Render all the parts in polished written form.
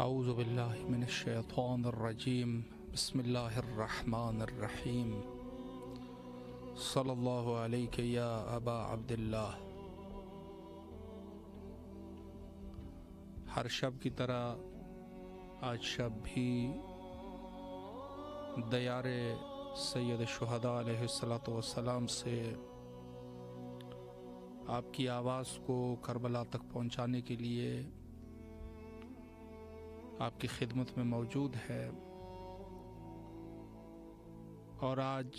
اعوذ باللہ من الشیطان الرجیم بسم اللہ الرحمن الرحیم صلی اللہ علیہ یا ابا عبداللہ۔ ہر شب کی طرح آج شب بھی دیار سید الشہداء علیہ الصلوۃ والسلام سے آپ کی آواز کو کربلا تک پہنچانے کے لیے آپ کی خدمت میں موجود ہے، اور آج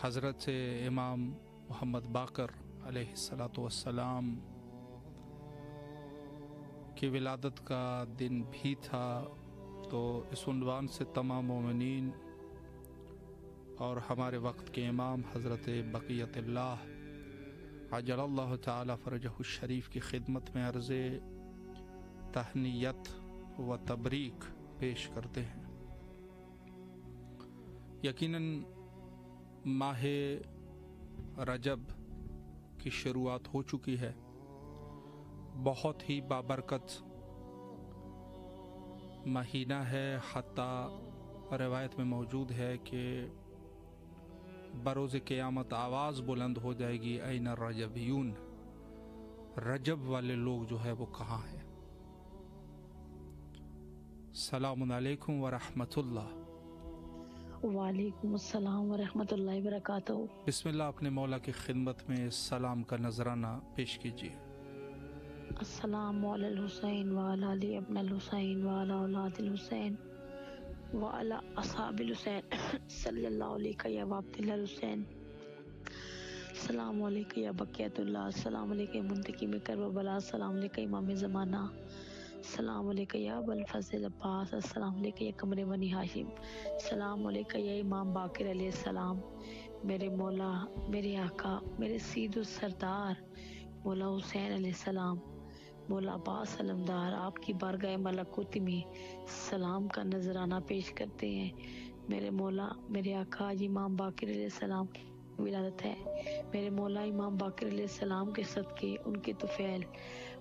حضرت امام محمد باقر علیہ الصلوۃ والسلام کی ولادت کا دن بھی تھا، تو اس عنوان سے تمام مومنین اور ہمارے وقت کے امام حضرت بقیت اللہ عجل اللہ تعالی فرجہ الشریف کی خدمت میں عرض تہنیت و تبریک پیش کرتے ہیں۔ یقیناً ماہ رجب کی شروعات ہو چکی ہے، بہت ہی بابرکت مہینہ ہے، حتیٰ روایت میں موجود ہے کہ بروز قیامت آواز بلند ہو جائے گی، این الرجبیون، رجب والے لوگ جو ہے وہ کہاں ہیں؟ السلام علیکم ورحمۃ اللہ۔ وعلیکم السلام ورحمۃ اللہ وبرکاتہ۔ بسم اللہ، اپنے مولا کی خدمت میں سلام کا نذرانہ پیش کیجیے۔ السلام علی الحسین وعلی علی ابن الحسین وعلی اولاد الحسین وعلی اصحاب الحسین صلی اللہ علیہ یا عبداللہ الحسین۔ السلام علیکم یا بقیت اللہ، السلام علیکم منتقم کربلا، السلام علیکم امام زمانہ، السلام علیکم یا ابوالفضل عباس، السلام علیکم یا قمر بنی ہاشم، السلام علیکم یا امام باقر علیہ السلام۔ میرے مولا، میرے آقا، میرے سید السردار مولا حسین علیہ السلام، مولا عباس علمدار، آپ کی بارگاہ ملکوت میں سلام کا نذرانہ پیش کرتے ہیں۔ میرے مولا، میرے آقا، آج امام باقر علیہ السلام کی ولادت ہے۔ میرے مولا امام باقر علیہ السلام کے صدقے، ان کے طفیل،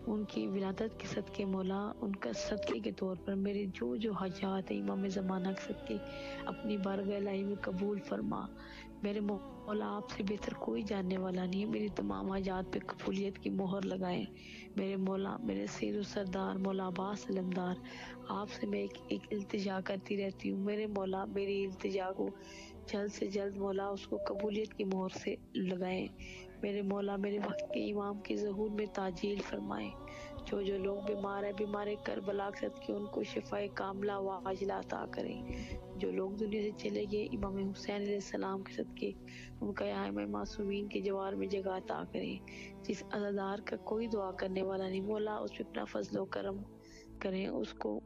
ان کی ولادت کے صدقے، مولا ان کا صدقے کے طور پر میرے جو حاجات ہیں امام زمانہ کے صدقے اپنی بارگاہ الہی میں قبول فرما۔ میرے مولا، آپ سے بہتر کوئی جاننے والا نہیں ہے، میری تمام حاجات پہ قبولیت کی مہر لگائیں۔ میرے مولا، میرے سید السردار مولا عباس علمدار، آپ سے میں ایک التجا کرتی رہتی ہوں، میرے مولا میری التجا کو جلد سے جلد مولا اس کو قبولیت کی مہر سے لگائیں۔ میرے مولا، میرے وقت کے امام کی ظہور میں تعجیل فرمائیں۔ جو لوگ بیمار ہیں، بیمار کربلا کے صدقے ان کو شفائے کاملہ و عاجلہ عطا کریں۔ جو لوگ دنیا سے چلے گئے، امام حسین علیہ السلام کے صدقے ان کا یہاں معصومین کے جوار میں جگہ عطا کریں۔ جس عزادار کا کوئی دعا کرنے والا نہیں، مولا اس پہ اپنا فضل و کرم کریں، اس کو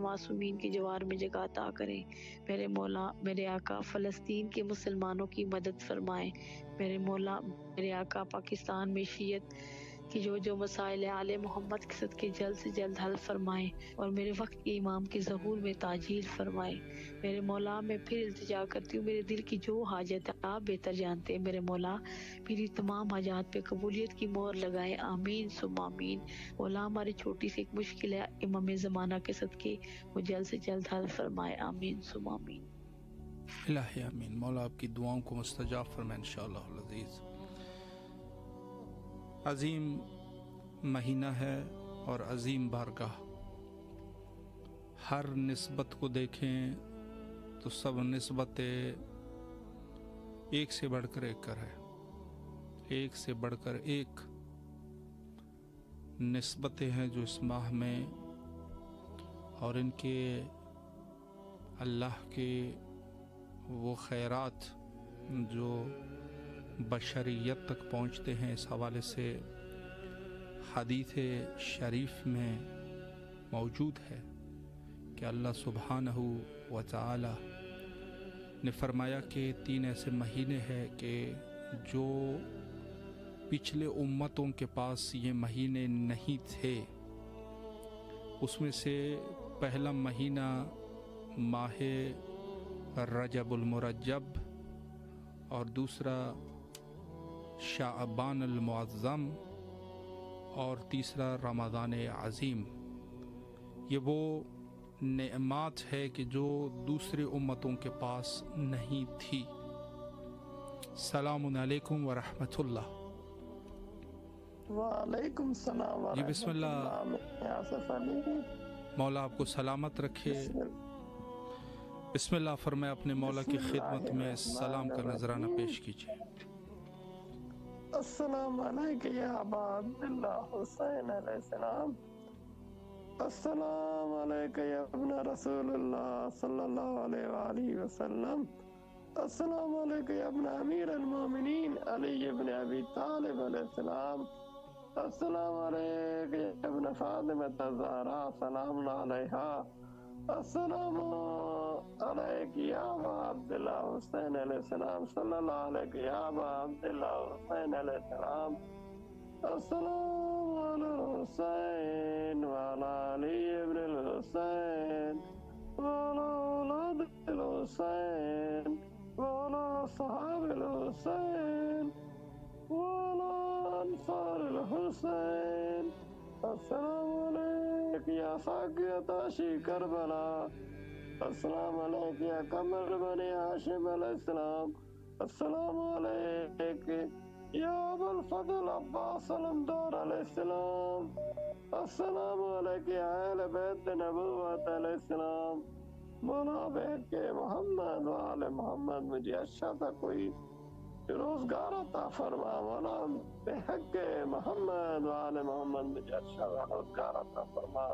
معصومین کے جوار میں جگہ عطا کریں۔ میرے مولا، میرے آقا، فلسطین کے مسلمانوں کی مدد فرمائیں۔ میرے مولا، میرے آقا، پاکستان میں شیعت کی جو مسائل ہیں، آل محمد کے صدقے جلد سے جلد حل فرمائیں، اور میرے وقت کے امام کے ظہور میں تعجیل فرمائیں۔ میرے مولا، میں پھر التجا کرتی ہوں، میرے دل کی جو حاجت ہے آپ بہتر جانتے ہیں، میرے مولا میری تمام حاجات پہ قبولیت کی مہر لگائیں، آمین ثم آمین۔ مولا، ہماری چھوٹی سی ایک مشکل ہے، امام زمانہ کے صدقے وہ جلد سے جلد حل فرمائے، آمین ثم آمین۔ الہی آمین۔ مولا آپ کی دعاؤں کو مستجاب فرمائے انشاءاللہ العزیز۔ عظیم مہینہ ہے اور عظیم بارگاہ، ہر نسبت کو دیکھیں تو سب نسبتیں ایک سے بڑھ کر ایک کر ہے، ایک سے بڑھ کر ایک نسبتیں ہیں جو اس ماہ میں، اور ان کے اللہ کے وہ خیرات جو بشریت تک پہنچتے ہیں، اس حوالے سے حدیث شریف میں موجود ہے کہ اللہ سبحانہ و تعالی نے فرمایا کہ 3 ایسے مہینے ہیں کہ جو پچھلے امتوں کے پاس یہ مہینے نہیں تھے۔ اس میں سے پہلا مہینہ ماہ رجب المرجب، اور دوسرا شعبان المعظم، اور تیسرا رمضان عظیم۔ یہ وہ نعمات ہے کہ جو دوسری امتوں کے پاس نہیں تھی۔ السلام علیکم ورحمۃ اللہ۔ وعلیکم السلام جی بسم اللہ، آصف علی، مولا آپ کو سلامت رکھے۔ بسم اللہ فرمائے، اپنے مولا کی خدمت میں سلام کا نذرانہ پیش کیجیے۔ السلام علیکم یا ابا عبداللہ حسین علیہ السلام، السلام علیکم یا ابن رسول اللہ صلی اللہ علیہ وآلہ وسلم، السلام علیکم یا ابن امیر المومنین علی ابن ابی طالب علیہ السلام، السلام علیکم یا ابن فاطمہ الزہرا سلام علیہا، السلام علیکم یا ابا عبداللہ حسین علیہ السلام، صلی اللہ علیکم یا ابا عبداللہ حسین علیہ السلام، السلام علی الحسین وعلی علی ابن الحسین وعلی اولاد الحسین وعلی صحاب الحسین وعلی انصار الحسین، السلام علیکم یا ساقیت عشی کربلا، السلام علیکم یا قمر بنی ہاشم علیہ السلام، السلام علیکم یا ابو الفضل عباس علمدار علیہ السلام، السلام علیکم یا اہل بیت نبوت علیہ السلام، مولا بیت کے محمد وآل محمد، مجھے اچھا تھا کوئی روزگار عطا فرما، مولا بحق محمد وآل محمد مجھے اچھا روزگار عطا فرما،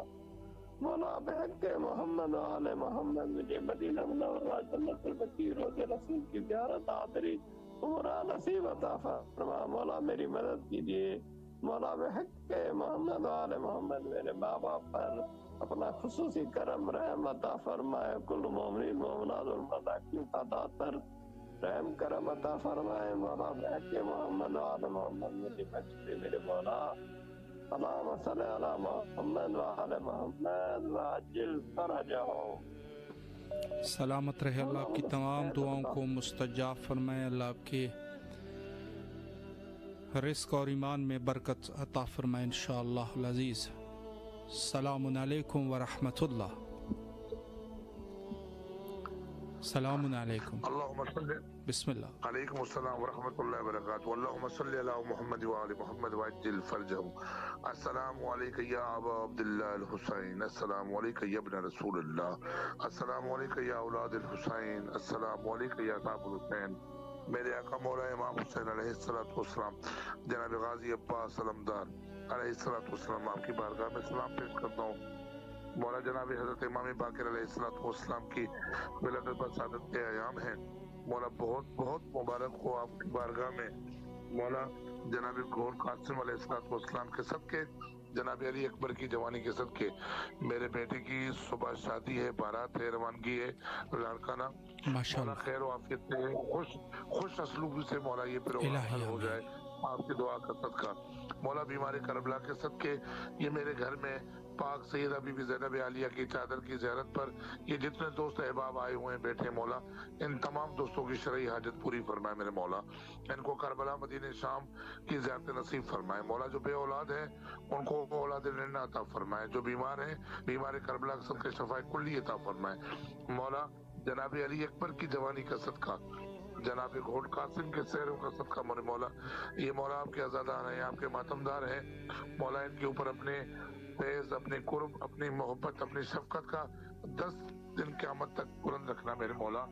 مولا بحق محمد وآل محمد مجھے مدینہ منورہ جنت البقیع روض رسول کی زیارت حاضری عمرہ نصیب عطا فرما، مولا میری مدد کیجیے، مولا بحق محمد وآل محمد میرے ماں باپ پر اپنا خصوصی کرم رحم عطا فرمائے، کل مومنین مومنات المساکین تعداد پر رحم کرم عطا فرمائے، مولا بحق محمد وآل محمد میری بچے میرے مولا، اللہم صلی علی محمد وآل محمد وعجل فرجہو۔ سلامت رہے، اللہ آپ کی تمام دعاؤں کو مستجاب فرمائے، اللہ آپ کے رزق اور ایمان میں برکت عطا فرمائے انشاءاللہ العزیز۔ السلام علیکم ورحمۃ اللہ۔ السلام علیکم، اللہم صلی بسم اللہ۔ علیکم السلام ورحمۃ اللہ وبرکاتہ، اللہم صلی علی محمد وآل محمد وعجل فرجہم، السلام علیکم یا ابا عبداللہ الحسین، السلام علیکم یا ابن رسول اللہ، السلام علیکم یا اولاد الحسین، السلام علیکم یا صاحب الحسین، میرے آقا مولا امام حسین علیہ السلام، جناب غازی عباس علمدار علیہ السلام، آپ کی بارگاہ میں سلام پیش کرتا ہوں۔ مولا جناب حضرت امام باقر علیہ السلام کی ولادت پر سعادت کے ایام ہیں، مولا بہت بہت مبارک ہو آپ کی بارگاہ میں، مولا جناب گھوڑ قاسم علیہ السلام کے صدقے، جناب علی اکبر کی جوانی کے صدقے، میرے بیٹے کی صبح شادی ہے، بارات ہے، روانگی ہے، لاڑکانہ، مولا خیر و عافیت سے خوش اسلوبی سے مولا یہ پروگرام حل ہو جائے، آپ کی دعا کا صدقہ، مولا بیمار کربلا کے صدقے، یہ میرے گھر میں پاک سیدہ بی بی زینب عالیہ کی چادر کی زیارت پر یہ جتنے دوست احباب آئے ہوئے ہیں بیٹھے، مولا ان تمام دوستوں کی شرعی حاجت پوری فرمائے میرے مولا، ان کو کربلا مدینہ شام کی زیارت نصیب فرمائے، مولا جو بے اولاد ہیں ان کو اولاد نعمت عطا فرمائے، جو بیمار ہیں بیمار کربلا کے صدقے شفاء کلی عطا فرمائے، مولا جناب علی اکبر کی جوانی کا صدقہ، جناب گھوڑ قاسم کے سیروں کا صدقہ میرے مولا، یہ مولا آپ کے عزادار ہیں، آپ کے ماتمدار ہیں، مولا ان کے اوپر اپنے فیض، اپنے قرب، اپنی محبت، اپنی شفقت کا 10 دن قیامت تک بلند رکھنا میرے مولا،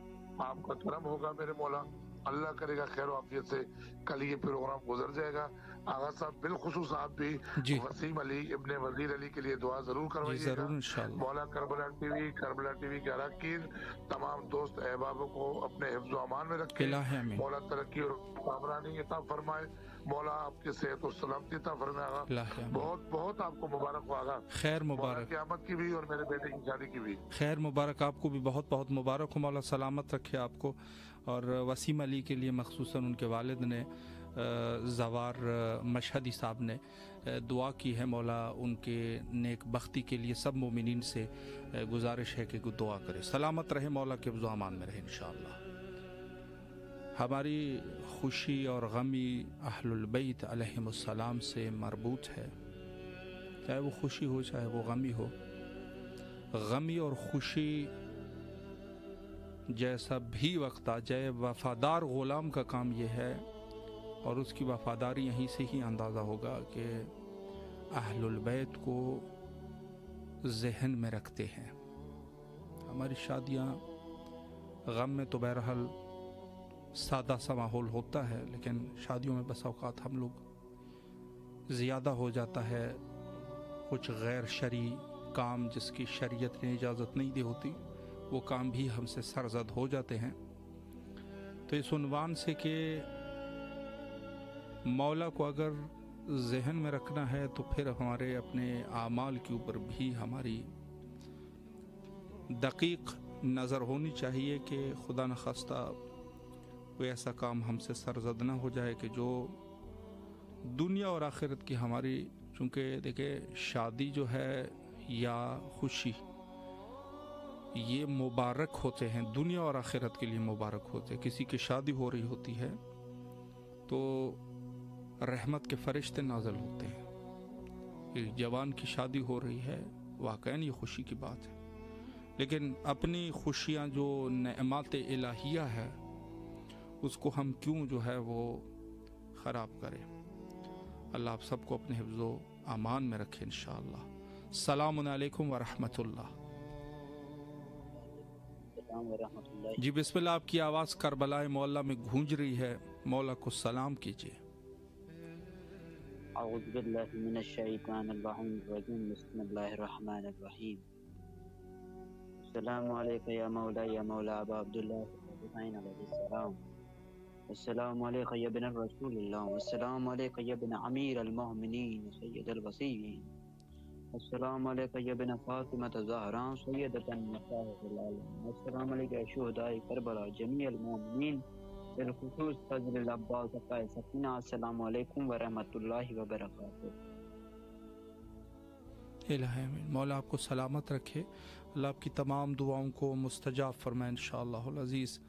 آپ کا کرم ہوگا میرے مولا، اللہ کرے گا خیر و عافیت سے کل یہ پروگرام گزر جائے گا۔ آغا صاحب بالخصوص آپ بھی وسیم علی ابن وزیر علی کے لیے دعا ضرور کروائیے گا، مولا کربلا ٹی وی کے اراکین تمام دوست احبابوں کو اپنے حفظ و امان میں رکھے، مولا ترقی اور کامرانی عطا فرمائے، مولا آپ کی صحت و سلامتی عطا فرمائے، بہت بہت آپ کو مبارک ہو آغا، خیر مبارک، قیامت کی بھی اور میرے بیٹے کی شادی کی بھی خیر مبارک، آپ کو بھی بہت بہت مبارک ہو، مولا سلامت رکھے آپ کو، اور وسیم علی کے لیے مخصوصاً ان کے والد نے زوار مشہدی صاحب نے دعا کی ہے، مولا ان کے نیک بختی کے لیے سب مومنین سے گزارش ہے کہ دعا کرے، سلامت رہے، مولا کے حفظ و امان میں رہے انشاءاللہ۔ ہماری خوشی اور غمی اہل البیت علیہم السلام سے مربوط ہے، چاہے وہ خوشی ہو چاہے وہ غمی ہو، غمی اور خوشی جیسا بھی وقت آ جائے، وفادار غلام کا کام یہ ہے، اور اس کی وفاداری یہیں سے ہی اندازہ ہوگا کہ اہل البیت کو ذہن میں رکھتے ہیں۔ ہماری شادیاں غم میں تو بہرحال سادہ سا ماحول ہوتا ہے، لیکن شادیوں میں بس اوقات ہم لوگ زیادہ ہو جاتا ہے، کچھ غیر شرعی کام جس کی شریعت نے اجازت نہیں دی ہوتی وہ کام بھی ہم سے سرزد ہو جاتے ہیں۔ تو اس عنوان سے کہ مولا کو اگر ذہن میں رکھنا ہے تو پھر ہمارے اپنے اعمال کے اوپر بھی ہماری دقیق نظر ہونی چاہیے کہ خدا نخواستہ کوئی ایسا کام ہم سے سرزد نہ ہو جائے کہ جو دنیا اور آخرت کی ہماری، چونکہ دیکھیں شادی جو ہے یا خوشی یہ مبارک ہوتے ہیں، دنیا اور آخرت کے لیے مبارک ہوتے ہیں۔ کسی کی شادی ہو رہی ہوتی ہے تو رحمت کے فرشتے نازل ہوتے ہیں۔ ایک جوان کی شادی ہو رہی ہے، واقعاً یہ خوشی کی بات ہے، لیکن اپنی خوشیاں جو نعمات الہیہ ہے اس کو ہم کیوں جو ہے وہ خراب کریں۔ اللہ آپ سب کو اپنے حفظ و امان میں رکھے انشاءاللہ۔ السلام علیکم ورحمۃ اللہ۔ جی بسم اللہ، آپ کی آواز کربلا مولا میں گونج رہی ہے، مولا کو سلام کیجیے۔ اعوذ باللہ من الشیطان اللعین الرجیم، بسم اللہ الرحمن الرحیم۔ السلام علیکم یا مولا ابا عبداللہ حسین علیہ السلام، السلام علیکم یا ابن الرسول اللہ، السلام علیکم یا ابن امیر المؤمنین سید الوصیین، السلام علیکم یا ابن فاطمہ الزہراء سیدۃ النساء العالمین، السلام علیکم یا شہداء کربلا جمیع المؤمنین بالخصوص فضل العباس قائد سکینہ، السلام علیکم ورحمۃ اللہ وبرکاتہ۔ الہ آمین۔ مولا آپ کو سلامت رکھے، اللہ آپ کی تمام دعاؤں کو مستجاب فرمائے انشاءاللہ العزیز۔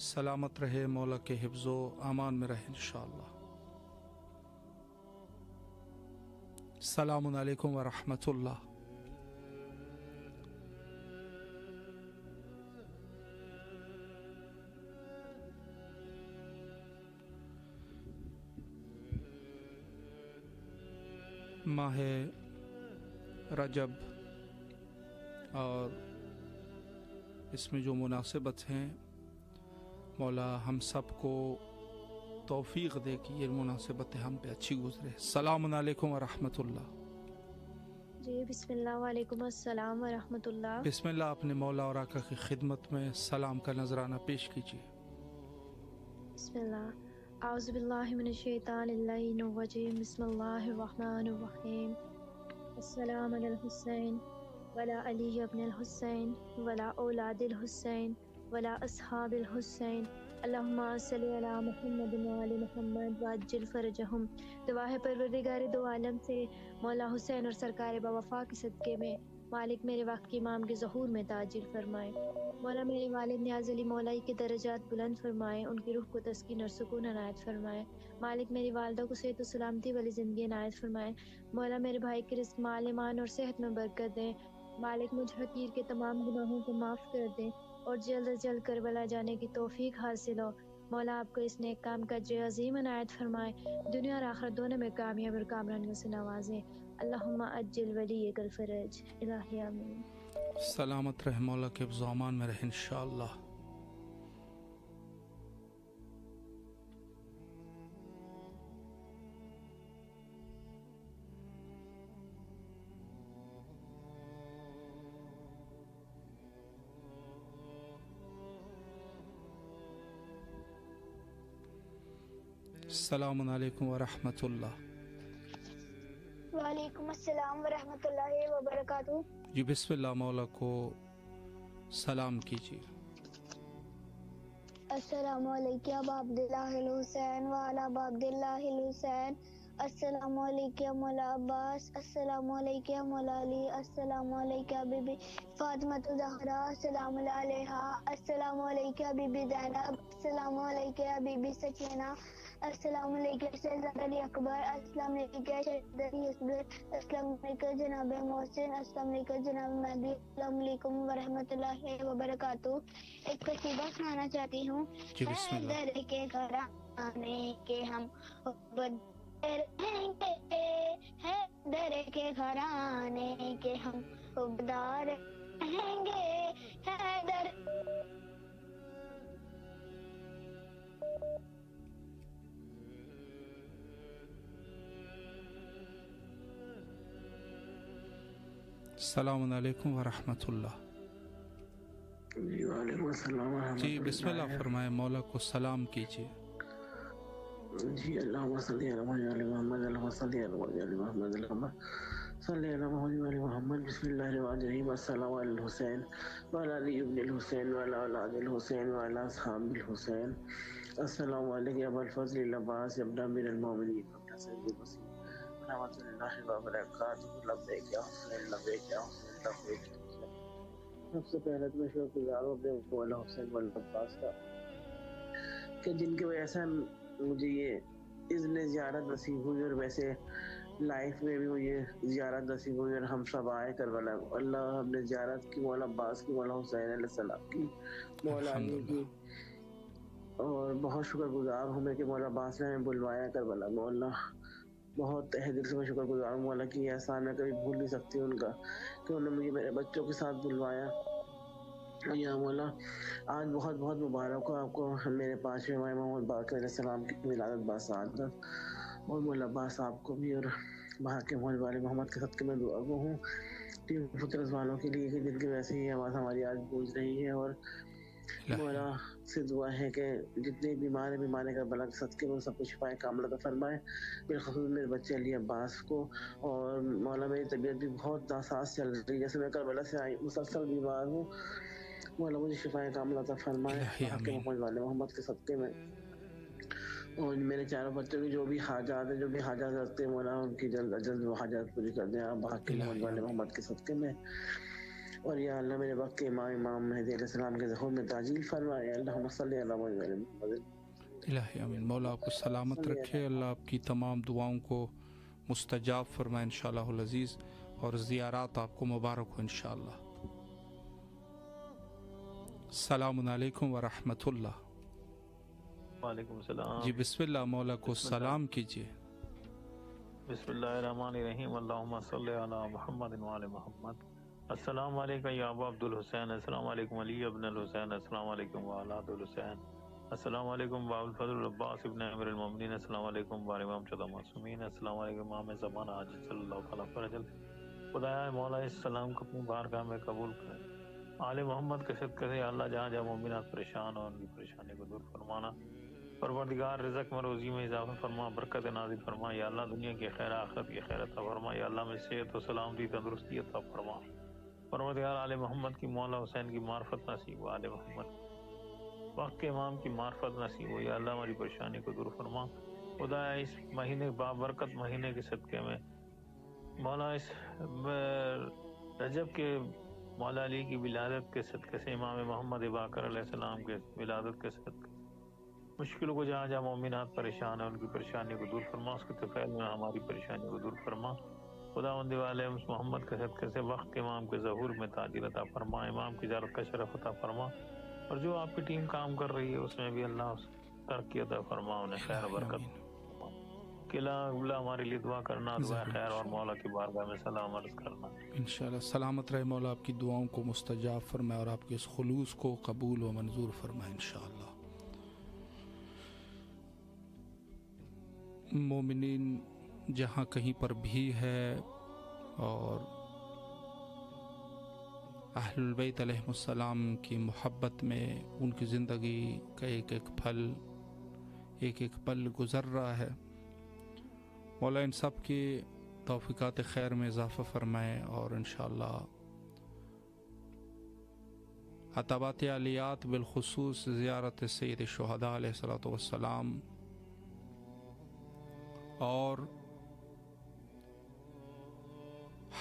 سلامت رہے، مولا کے حفظ و امان میں رہے انشاءاللہ۔ السلام علیکم ورحمۃ اللہ۔ ماہ رجب اور اس میں جو مناسبت ہیں، مولا ہم سب کو توفیق دے کہ یہ مناسبتیں ہم پہ اچھی گزرے۔ السلام علیکم ورحمۃ اللہ۔ جی بسم اللہ، وعلیکم السلام ورحمۃ اللہ۔ بسم اللہ، اپنے مولا اور آقا کی خدمت میں سلام کا نذرانہ پیش کیجیے۔ بسم اللہ، اعوذ باللہ من الشیطان اللعین الرجیم، بسم اللہ الرحمن الرحیم۔ السلام علی الحسین ولا علی ابن الحسین ولا اولاد الحسین ولا اصحاب الحسین، اللہم صلی علی محمد وعلی محمد وعجل فرجہم۔ دعا ہے پروردگار دو عالم سے مولا حسین اور سرکار باوفا کے صدقے میں مالک میرے وقت کی امام کے ظہور میں تاجل فرمائے۔ مولا میرے والد نیاز علی مولائی کے درجات بلند فرمائے، ان کی روح کو تسکین اور سکون عنایت فرمائے۔ مالک میری والدہ کو صحت و سلامتی والی زندگی عنایت فرمائے۔ مولا میرے بھائی کے رزق مال ایمان اور صحت میں برکت دیں۔ مالک مجھ حقیر کے تمام گناہوں کو معاف کر دیں اور جلد از جلد کربلا جانے کی توفیق حاصل ہو۔ مولا آپ کو اس نیک کام کا اجر عظیم عنایت فرمائے، دنیا اور آخرت دونوں میں کامیاب اور کامرانیوں سے نوازیں۔ اللہم اجل ولیک الفرج، الہی آمین۔ سلامت رہے، مولا کے حفظ و امان میں رہے انشاءاللہ۔ السلام علیکم ورحمۃ اللہ۔ وعلیکم السلام ورحمۃ اللہ وبرکاتہ۔ جی بسم اللہ، مولا کو سلام کیجیے۔ السلام علیکم ابا عبداللہ الحسین وعلی ابا عبداللہ الحسین، السلام علیکم یا مولا عباس، السلام علیکم یا مولا علی، السلام علیکم یا بی بی فاطمۃ الزہرا سلام اللہ علیہا، السلام علیکم یا بی بی زینب، السلام علیکم یا بی بی سکینہ، السلام علیکم سیدنا علی اکبر، السلام علیکم سیدنا علی اصغر، السلام علیکم جناب محسن، السلام علیکم جناب مہدی، السلام علیکم ورحمۃ اللہ وبرکاتہ۔ ایک قصیدہ سنانا چاہتی ہوں۔ جی بسم اللہ۔ حیدر کے گھر آنے کے ہم رہیں گے، حیدر کے گھر آنے کے ہم حقدار رہیں گے، حیدر السلام علیکم ورحمۃ اللہ۔ جی وعلیکم السلام ورحمۃ جی بسم اللہ فرمائے، مولا کو سلام کیجیے۔ جی اللہم صلی علی محمد، اللہم صلی علی محمد، اللہم صلی علی محمد محمد۔ بسم اللہ الرحمن الرحیم۔ السلام علی الحسین وعلی علی ابن الحسین وعلی اولاد الحسین وعلی اصحاب الحسین۔ السلام علیکم یا ابا الفضل العباس ابن امیر المومنین ابن سید الوصی رحمۃ اللہ وبرکاتہ۔ لبیک یا حسین، لبیک یا حسین، لبیک یا حسین۔ سب سے پہلے تو میں شکر گزار ہوں اپنے مولا حسین والعباس کا کہ جن کی وجہ سے مجھے یہ اذن زیارت نصیب ہوئی، اور ویسے لائف میں بھی مجھے زیارت نصیب ہوئی، اور ہم سب آئے کربلا۔ اللہ ہم نے زیارت کی، مولا عباس کی، مولا حسین علیہ السلام کی، مولا علی کی، اور بہت شکر گزار ہوں میں کہ مولا عباس نے ہمیں بلوایا کربلا۔ مولا بہت تہ دل سے میں شکر گزار ہوں مولا کی، احسان میں کبھی بھول نہیں سکتی ان کا کہ انہوں نے مجھے میرے بچوں کے ساتھ بلوایا۔ یا مولا آج بہت بہت مبارک ہو آپ کو میرے پاس امام محمد باقر علیہ السلام کی ولادت باسعادت، اور مولا عباس صاحب کو بھی، اور وہاں کے محمد والے محمد کے صدقے میں دعا گو ہوں ٹیم فطرت والوں کے لیے کہ جن کی وجہ سے یہ آواز ہماری آج گونج رہی ہے، اور مولا سے دعا ہے کہ جتنے بیمار ہیں بیمار کربلا کے صدقے میں سب کو شفائے کاملہ عطا فرمائے، بالخصوص میرے بچے علی عباس کو۔ اور مولا میری طبیعت بھی بہت ناساز چل رہی ہے، جیسے میں کربلا سے آئی مسلسل بیمار ہوں، مولا مجھے شفائے کاملہ عطا فرمائے حق محمد والے محمد کے صدقے میں۔ اور میرے چاروں بچوں کی جو بھی حاجات ہیں، جو بھی حاجات رکھتے ہیں مولا ان کی جلد از جلد وہ حاجات پوری کر دیں آپ حق محمد والے محمد کے صدقے میں۔ اور یا اللہ میرے وقت کے امام مہدی علیہ السلام کے ظہور میں تعجیل فرمائے، اللہم صلی علی محمد۔ الہی آمین۔ مولا آپ کو سلامت رکھے، اللہ آپ کی تمام دعاؤں کو مستجاب فرمائے انشاءاللہ العزیز، اور زیارات آپ کو مبارک ہو انشاءاللہ۔ السلام علیکم ورحمۃ اللہ۔ وعلیکم السلام۔ جی بسم اللہ، مولا کو سلام کیجیے۔ بسم اللہ الرحمن الرحیم۔ اللہم صلی علی محمد وعلی محمد۔ السلام علیکم یا ابا عبد الحسین، السلام علیکم علی ابن الحسین، السلام علیکم اولاد الحسین، السلام علیکم باب الفضل العباس ابن امیر المومنین، السلام علیکم بار امام چودہ معصومین، السلام علیکم امام زمان حاجت صلی اللہ علیہ فرجل۔ خدایا مولا اس سلام کو اپنی بارگاہ میں قبول کرے۔ آل محمد کے صدقے سے اللہ جہاں جہاں مومنات پریشان ہو ان کی پریشانی کو دور فرمانا۔ پروردگار رزق میں روزی میں اضافہ فرما، برکت نازل فرما یا اللہ، دنیا کی خیر آخرت کی خیر عطا فرما یا اللہ، میں صحت و سلامتی تندرستی عطا فرما۔ پروردگار آل محمد کی، مولا حسین کی معرفت نصیب ہو، آل محمد وقت کے امام کی معرفت نصیب ہو یا اللہ، ہماری پریشانی کو دور فرما۔ خدا اس مہینے بابرکت مہینے کے صدقے میں مولا اس رجب کے مولا علی کی ولادت کے صدقے سے، امام محمد باقر علیہ السلام کے ولادت کے صدقے مشکلوں کو جہاں جہاں مومنات پریشان ہیں ان کی پریشانی کو دور فرما، اس کے طفیل میں ہماری پریشانی کو دور فرما۔ خدا وند والے محمد کے صدقے سے وقت کے امام کے ظہور میں تاجر عطا فرما، امام کی زیارت کا شرف عطا فرما، اور جو آپ کی ٹیم کام کر رہی ہے اس میں بھی اللہ ترقی عطا فرما، انہیں خیر و برکت قلعہ ہمارے لیے دعا کرنا، دعا خیر اور مولا کی بارگاہ میں سلام عرض کرنا۔ انشاءاللہ سلامت رہے مولا، آپ کی دعاؤں کو مستجاب فرمائے اور آپ کے اس خلوص کو قبول و منظور فرمائے انشاءاللہ۔ مومنین جہاں کہیں پر بھی ہے اور اہل البیت علیہ السلام کی محبت میں ان کی زندگی کا ایک ایک پل گزر رہا ہے، مولا ان سب کی توفیقات خیر میں اضافہ فرمائے، اور انشاءاللہ عطابات علیات بالخصوص زیارت سید الشہداء علیہ الصلوۃ والسلام اور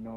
9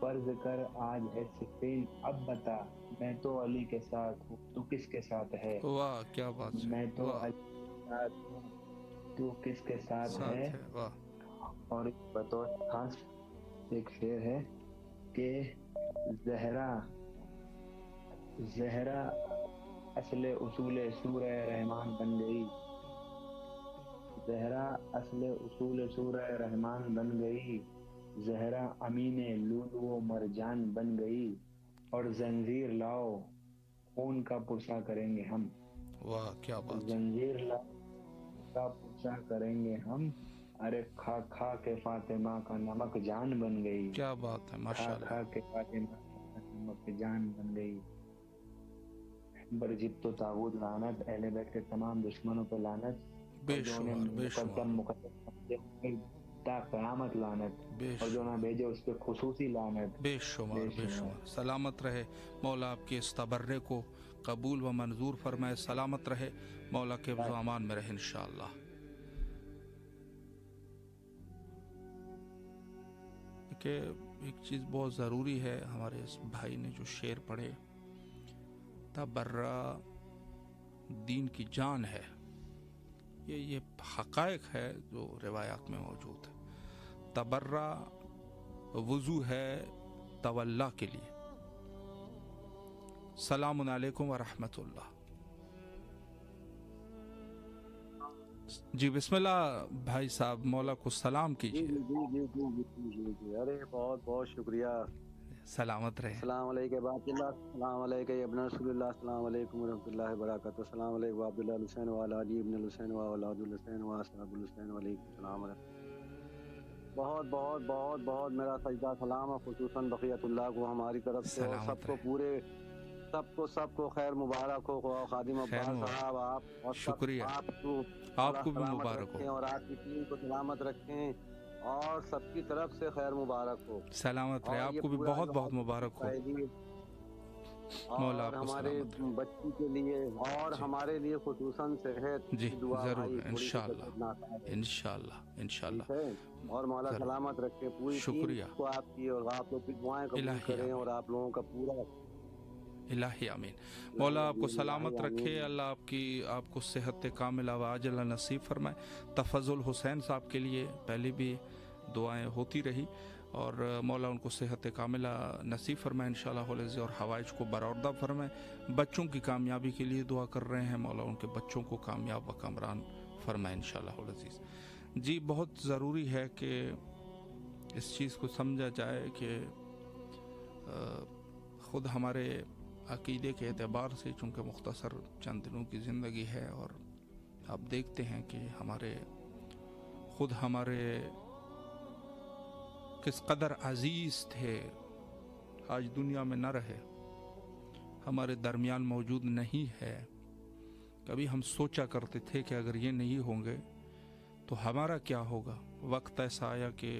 فرض کر آج ہے صفین، اب بتا میں تو علی کے ساتھ ہوں تو کس کے ساتھ ہے؟ واہ کیا بات ہے، میں تو واہ علی کے ساتھ ہوں تو کس کے ساتھ ہے؟ واہ اور بطور خاص ایک شعر ہے کہ زہرا اصل اصول سورہ رحمان بن گئی، زہرا اصل اصول سورہ رحمان بن گئی، زہرا امین لولو و مرجان بن گئی، اور زنجیر لاؤ خون کا پرسا کریں گے ہم، واہ کیا بات ہے، زنجیر لاؤ خون کا پرسا کریں گے ہم، ارے کھا کھا کے فاطمہ کا نمک جان بن گئی، کیا بات ہے، کھا ماشاءاللہ، کھا کے فاطمہ کا نمک جان بن گئی۔ برجت و تاغوت لعنت، اہل بیت کے تمام دشمنوں پہ لعنت، بے اور جو انہیں شمار بے شمار مقدس سمجھے تا قیامت لعنت، بے اور جو نہ بھیجے اس پہ خصوصی لعنت۔ بے شمار بے شمار۔ سلامت رہے مولا، آپ کے اس تبرے کو قبول و منظور فرمائے، سلامت رہے مولا کے حفظ و امان میں رہے انشاءاللہ۔ کہ ایک چیز بہت ضروری ہے، ہمارے اس بھائی نے جو شعر پڑھے، تبرہ دین کی جان ہے، یہ حقائق ہے جو روایات میں موجود ہے۔ تبرہ وضو ہے تولا کے لیے۔ السلام علیکم ورحمۃ اللہ۔ جی بسم اللہ بھائی صاحب، مولا کو سلام کیجیے۔ جی ارے بہت بہت شکریہ، سلامت رہے۔ السلام علیکم السلام علیکم ابن رسول اللہ، السلام علیکم ورحمۃ اللہ وبرکاتہ، السلام علیکم عبد اللہ حسین وعلی علی ابن الحسین واولاد الحسین واصحاب الحسین، وعلیکم السلام علیکم۔ بہت بہت بہت بہت میرا سجدہ سلام ہے خصوصاً بقیت اللہ کو ہماری طرف سے، اور سب کو پورے سب کو خیر مبارک ہو، خادم عباس صاحب آپ اور شکریہ، آپ کو بھی مبارک ہو، اور آپ کی ٹیم کو سلامت رکھیں، اور سب کی طرف سے خیر مبارک ہو، سلامت رہے، آپ کو بھی بہت بہت مبارک ہو مولا، آپ کو ہمارے بچی کے لیے اور ہمارے لیے خصوصاً صحت جی کی دعا ضرور انشاءاللہ انشاءاللہ انشاءاللہ، اور مولا سلامت رکھے پوری شکریہ کو آپ کی، اور آپ لوگ کی دعائیں قبول کریں، اور آپ لوگوں کا پورا الہی آمین۔ مولا آپ کو سلامت رکھے، اللہ آپ کو صحت کاملہ و عاجلہ نصیب فرمائے۔ تفضل حسین صاحب کے لیے پہلے بھی دعائیں ہوتی رہی، اور مولا ان کو صحت کاملہ نصیب فرمائے انشاءاللہ العزیز، اور حوائج کو برآوردہ فرمائے۔ بچوں کی کامیابی کے لیے دعا کر رہے ہیں، مولا ان کے بچوں کو کامیاب و کامران فرمائے انشاءاللہ العزیز۔ جی بہت ضروری ہے کہ اس چیز کو سمجھا جائے کہ خود ہمارے عقیدے کے اعتبار سے، چونکہ مختصر چند دنوں کی زندگی ہے، اور آپ دیکھتے ہیں کہ ہمارے کس قدر عزیز تھے، آج دنیا میں نہ رہے، ہمارے درمیان موجود نہیں ہے۔ کبھی ہم سوچا کرتے تھے کہ اگر یہ نہیں ہوں گے تو ہمارا کیا ہوگا۔ وقت ایسا آیا کہ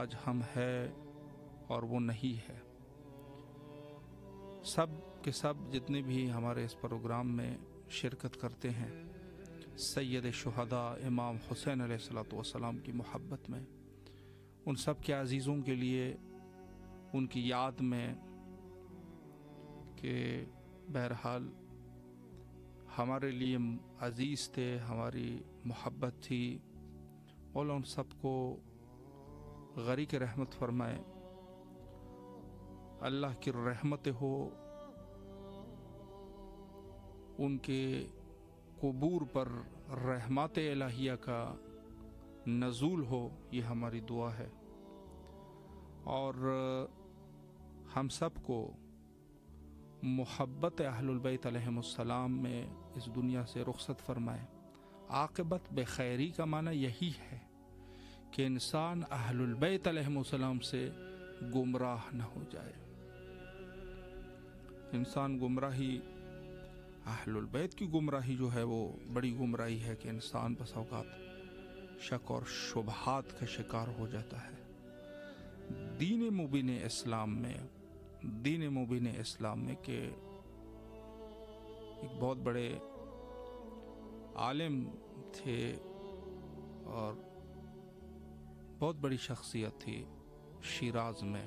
آج ہم ہیں اور وہ نہیں ہے۔ سب کے سب جتنے بھی ہمارے اس پروگرام میں شرکت کرتے ہیں، سید شہداء امام حسین علیہ الصلوۃ والسلام کی محبت میں، ان سب کے عزیزوں کے لیے، ان کی یاد میں، کہ بہرحال ہمارے لیے عزیز تھے، ہماری محبت تھی، مولا ان سب کو غریق رحمت فرمائے، اللہ کی رحمت ہو، ان کے قبور پر رحمت الہیہ کا نزول ہو، یہ ہماری دعا ہے۔ اور ہم سب کو محبت اہل البیت علیہم السلام میں اس دنیا سے رخصت فرمائے۔ عاقبت بخیری کا معنی یہی ہے کہ انسان اہل البیت علیہم السلام سے گمراہ نہ ہو جائے۔ انسان گمراہی، اہل البیت کی گمراہی جو ہے وہ بڑی گمراہی ہے کہ انسان بس اوقات شک اور شبہات کا شکار ہو جاتا ہے۔ دین مبین اسلام میں کہ ایک بہت بڑے عالم تھے اور بہت بڑی شخصیت تھی شیراز میں،